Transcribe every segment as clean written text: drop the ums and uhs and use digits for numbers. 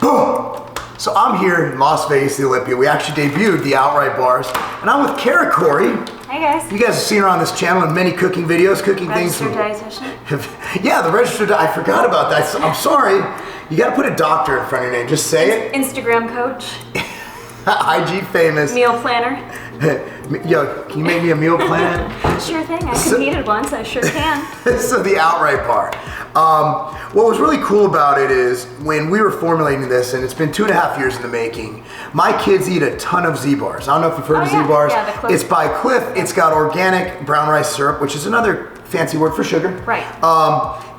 So I'm here in Las Vegas, the Olympia. We actually debuted the Outright bars, and I'm with Kara Corey. Hi guys. You guys have seen her on this channel in many cooking videos, cooking Registered things. dietitian. Yeah, the registered. I forgot about that. I'm sorry. You got to put a doctor in front of your name. Just say it. Instagram coach. IG famous. Meal planner. Yo, can you make me a meal plan? Sure thing. I competed once. I sure can. So the Outright bar. What was really cool about it is when we were formulating this, and it's been 2.5 years in the making, my kids eat a ton of Z-bars. I don't know if you've heard of Z-bars. Yeah, the Cliff. It's by Cliff. It's got organic brown rice syrup, which is another fancy word for sugar. Right.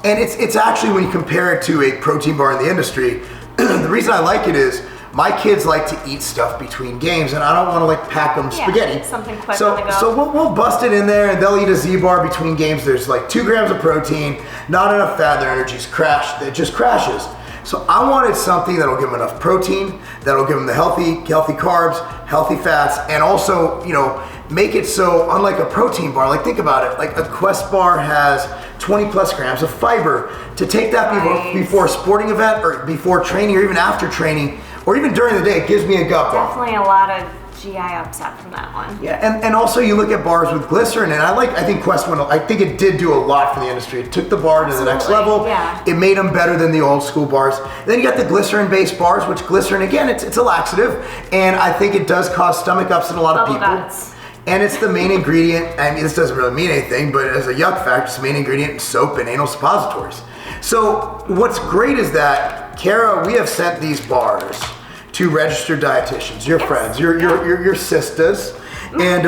And it's actually, when you compare it to a protein bar in the industry, the reason I like it is my kids like to eat stuff between games, and I don't want to like pack them spaghetti. Something quick so, on the go. So we'll bust it in there, and they'll eat a Z-bar between games. There's like 2 grams of protein, not enough fat, their energy's crashed. It just crashes. So I wanted something that'll give them enough protein, that'll give them the healthy carbs, healthy fats, and also, you know, make it so, unlike a protein bar, like think about it, like a Quest bar has 20 plus grams of fiber. To take that before a sporting event, or before training, or even after training, or even during the day, it gives me a gut bar. Definitely a lot of GI upset from that one. Yeah, and also you look at bars with glycerin, and I think Quest went, I think it did do a lot for the industry. It took the bar to the next level. Yeah. It made them better than the old school bars. And then you got the glycerin-based bars, which glycerin, again, it's a laxative, and I think it does cause stomach ups in a lot of people. Guts. And it's the main ingredient. I mean, this doesn't really mean anything, but as a yuck fact, it's the main ingredient in soap and anal suppositories. So what's great is that, Kara, we have sent these bars to registered dietitians, your friends, your sisters, and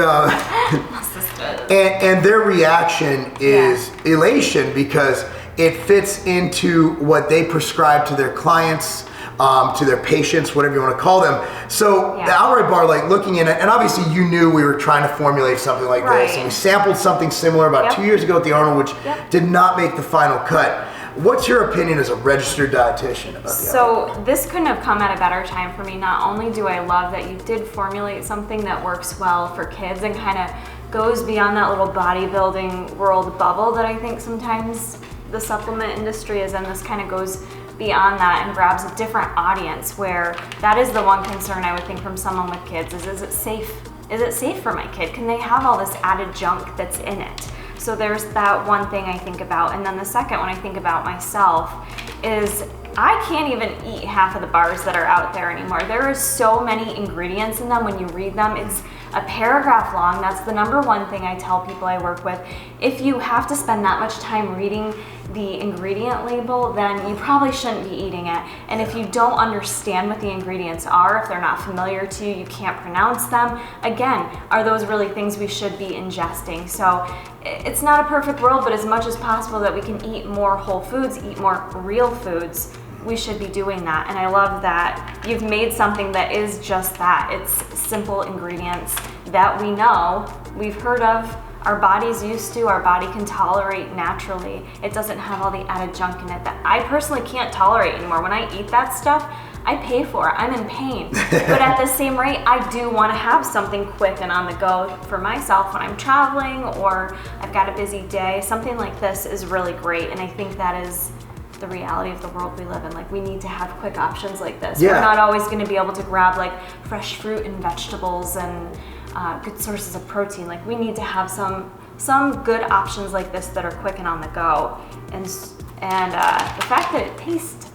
and their reaction is elation, because it fits into what they prescribe to their clients, to their patients, whatever you want to call them. So the Outright bar, like looking in it, and obviously you knew we were trying to formulate something like this, and we sampled something similar about 2 years ago at the Arnold, which did not make the final cut. What's your opinion as a registered dietitian about the So this couldn't have come at a better time for me. Not only do I love that you did formulate something that works well for kids and kind of goes beyond that little bodybuilding world bubble that I think sometimes the supplement industry is in. This kind of goes beyond that and grabs a different audience, where that is the one concern I would think from someone with kids is it safe? Is it safe for my kid? Can they have all this added junk that's in it? So there's that one thing I think about. And then the second one I think about myself is I can't even eat half of the bars that are out there anymore. There is so many ingredients in them. When you read them, it's a paragraph long. That's the number one thing I tell people I work with. If you have to spend that much time reading the ingredient label, then you probably shouldn't be eating it. And if you don't understand what the ingredients are, if they're not familiar to you, you can't pronounce them, again, are those really things we should be ingesting? So it's not a perfect world, but as much as possible that we can eat more whole foods, eat more real foods, we should be doing that. And I love that you've made something that is just that. It's simple ingredients that we know, we've heard of, our body's used to, our body can tolerate naturally. It doesn't have all the added junk in it that I personally can't tolerate anymore. When I eat that stuff, I pay for it. I'm in pain. But at the same rate, I do want to have something quick and on the go for myself when I'm traveling or I've got a busy day. Something like this is really great, and I think that is the reality of the world we live in. Like, we need to have quick options like this. We're not always going to be able to grab like fresh fruit and vegetables and good sources of protein. Like, we need to have some good options like this that are quick and on the go. And the fact that it tastes,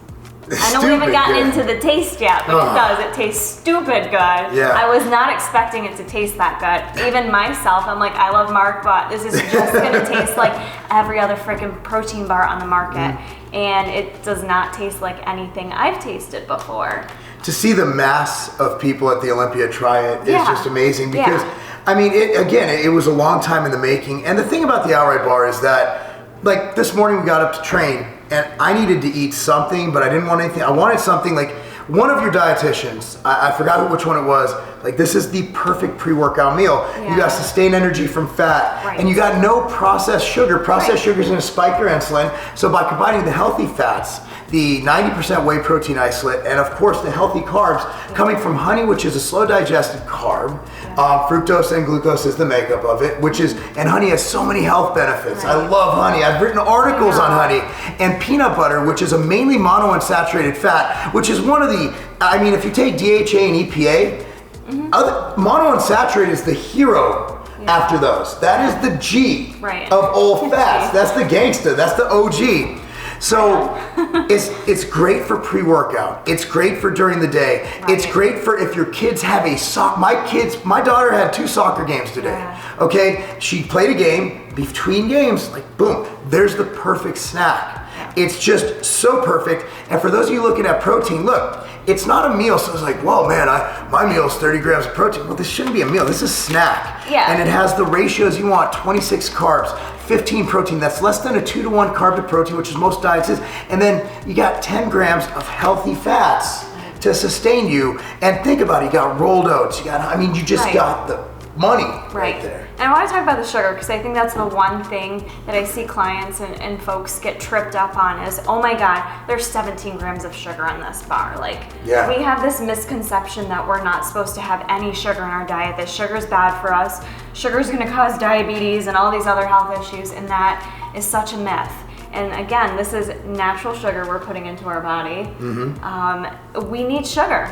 I know we haven't gotten into the taste yet, but it does. It tastes stupid good. Yeah. I was not expecting it to taste that good. Even myself, I'm like, I love Marc, but this is just gonna taste like every other freaking protein bar on the market. And it does not taste like anything I've tasted before. To see the mass of people at the Olympia try it is just amazing, because I mean, it was a long time in the making. And the thing about the Outright bar is that, like, this morning we got up to train and I needed to eat something, but I didn't want anything. I wanted something like one of your dietitians, I forgot which one it was, Like this is the perfect pre-workout meal. You got sustained energy from fat, and you got no processed sugar. Processed sugar is going to spike your insulin. So by combining the healthy fats, the 90% whey protein isolate, and of course the healthy carbs coming from honey, which is a slow digested carb. Fructose and glucose is the makeup of it, and honey has so many health benefits. I love honey. I've written articles on honey. And peanut butter, which is a mainly monounsaturated fat, which is one of the, I mean, if you take DHA and EPA, monounsaturated is the hero after those. That is the G of all fats. That's the gangsta. That's the OG. So it's great for pre-workout. It's great for during the day. It's great for if your kids have a my daughter had 2 soccer games today. Okay, she played a game, between games, like boom, there's the perfect snack. It's just so perfect. And for those of you looking at protein, look, it's not a meal. So it's like, whoa, man, my meal is 30 grams of protein. Well, this shouldn't be a meal. This is a snack. And it has the ratios you want, 26 carbs, 15 protein. That's less than a 2-to-1 carb to protein, which is most diets is. And then you got 10 grams of healthy fats to sustain you. And think about it, you got rolled oats. You just got the money right there. And I want to talk about the sugar because I think that's the one thing that I see clients and folks get tripped up on is, oh my God, there's 17 grams of sugar in this bar. Like, we have this misconception that we're not supposed to have any sugar in our diet, that sugar is bad for us. Sugar is going to cause diabetes and all these other health issues, and that is such a myth. And again, this is natural sugar we're putting into our body. We need sugar.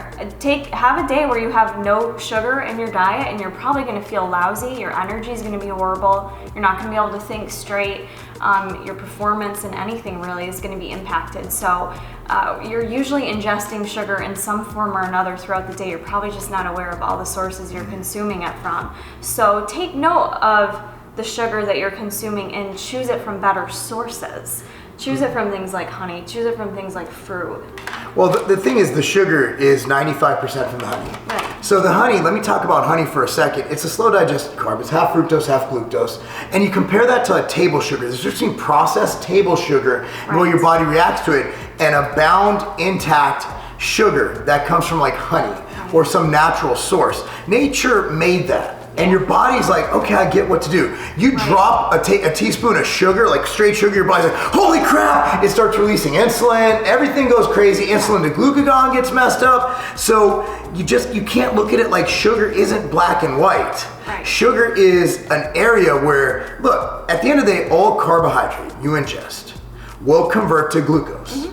Have a day where you have no sugar in your diet and you're probably gonna feel lousy. Your energy is gonna be horrible. You're not gonna be able to think straight. Your performance in anything really is gonna be impacted. So you're usually ingesting sugar in some form or another throughout the day. You're probably just not aware of all the sources you're consuming it from. So take note of the sugar that you're consuming and choose it from better sources. Choose it from things like honey, choose it from things like fruit. Well, the thing is, the sugar is 95% from the honey. So the honey, let me talk about honey for a second. It's a slow digested carb. It's half fructose, half glucose. And you compare that to a table sugar. There's just seen processed table sugar and where your body reacts to it, and a bound intact sugar that comes from like honey or some natural source. Nature made that. And your body's like, okay, I get what to do. You drop a teaspoon of sugar, like straight sugar, your body's like, holy crap! It starts releasing insulin, everything goes crazy, insulin to glucagon gets messed up. So you can't look at it like sugar isn't black and white. Sugar is an area where, look, at the end of the day, all carbohydrate you ingest will convert to glucose.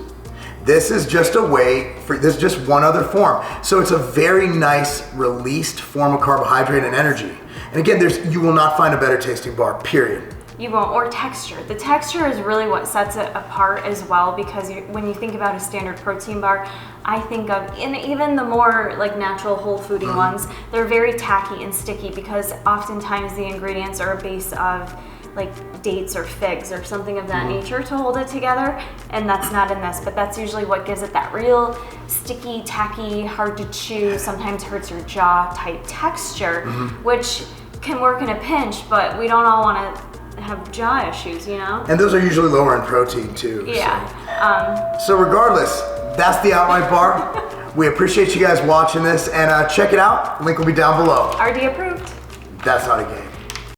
This is just this is just one other form. So it's a very nice released form of carbohydrate and energy. And again, you will not find a better tasting bar, period. You won't, or texture. The texture is really what sets it apart as well, because when you think about a standard protein bar, I think of, and even the more like natural whole foodie ones, they're very tacky and sticky because oftentimes the ingredients are a base of like dates or figs or something of that nature to hold it together, and that's not in this, but that's usually what gives it that real sticky, tacky, hard to chew, sometimes hurts your jaw type texture, which can work in a pinch, but we don't all want to have jaw issues, you know? And those are usually lower in protein too. So regardless, that's the Outline Bar. We appreciate you guys watching this, and check it out. Link will be down below. RD approved. That's not a game.